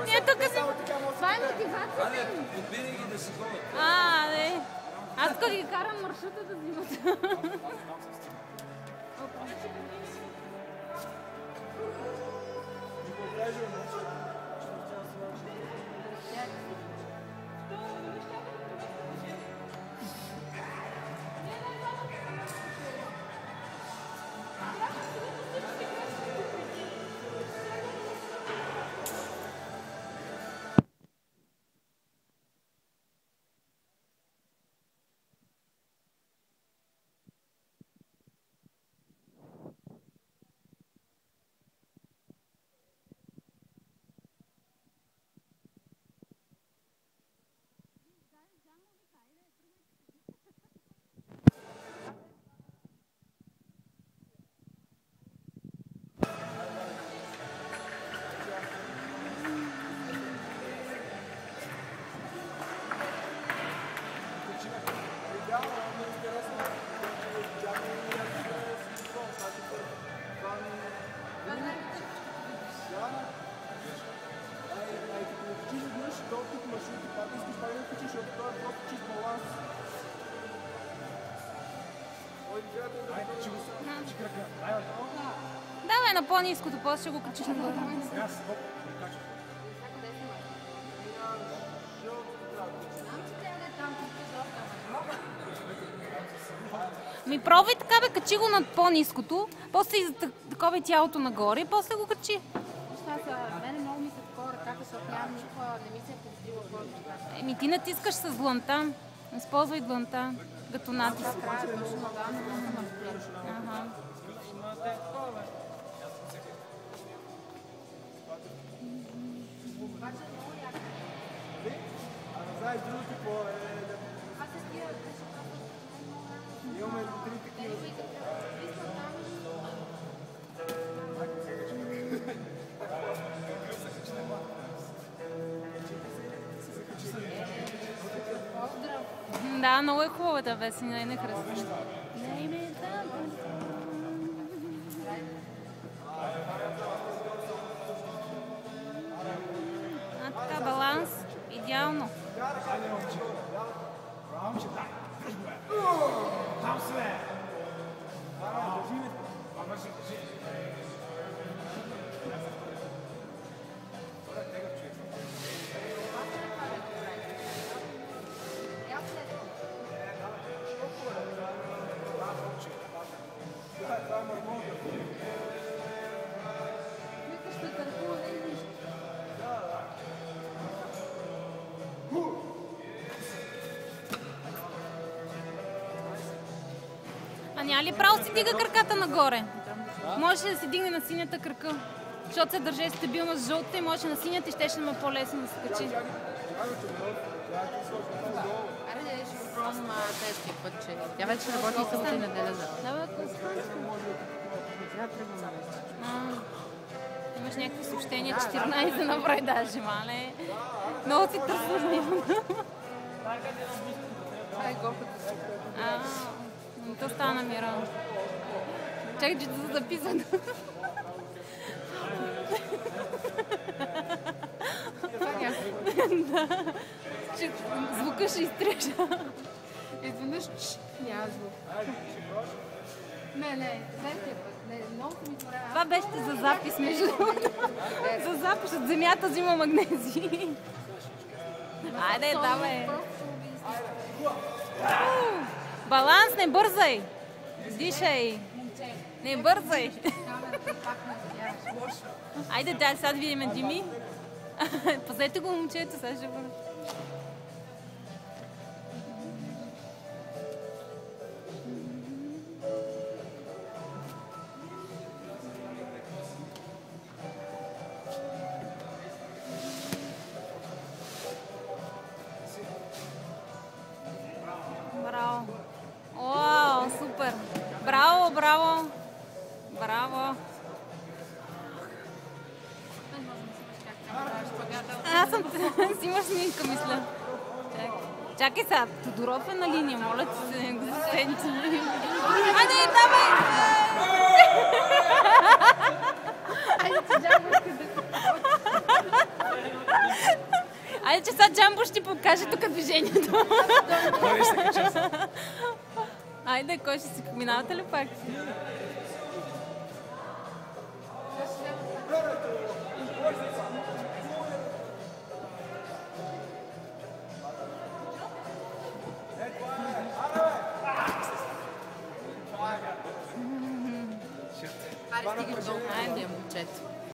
Ние тук си... Това е мотивация. Подбирай ги да си ходят. Не. Аз тук ги карам маршрута да взимат. Давай на по-ниското, после ще го качиш на горе. Ми пробвай така, бе, качи го над по-ниското, после и такова тялото нагоре и после го качи. Мене много ми се такова ръката, защото нямам никаква, не ми се е повдила кожата. Еми ти натискаш с дланта. Използвай дланта, като натиск. Края точно да, не мога да ме вплеча. Обаче много яко. Знаеш, другото по Аз се стия, беше просто... имаме три такива. Да, много е хубава тази песен, не харесвам. Така, баланс, идеално. А няма ли право си дига краката нагоре? Може да си дигне на синята кръка, защото се държи стабилно с жълта и може на синята и ще има по-лесно да се качи. Аре, ще го пробвам следващия път, че тя вече работи и събота и неделя за. Да, бе, ако останеш. Сега тръгвам. Имаш някакви съобщения, 14 на брой даже, мале. Много си търсвам. Това е гопата. То стана мира. Чакай, че да записвам. Да. Звука ще изтрежа. Изведнъж няма звук. Не, следващия път. Много ми това. Това беше за запис, между другото. За запис от земята взима магнези. Айде, давай. Баланс, не бързай. Дишай. Не бързай. Айде, дай, сега да видим Дими. Пазете го, момчето, сега ще бъде. Браво. Уау, супер. Браво, браво. Браво. Аз съм си имаш снимка, мисля. Чакай сега, Тодоров е на линия, моля ти се, го засенчи. Айде, давай! Айде, че жабо иска да се покаже тук движението. Кой се кача? Айде, кой ще си минавате ли пак? Хайде, стига долу. Айде. Момчето.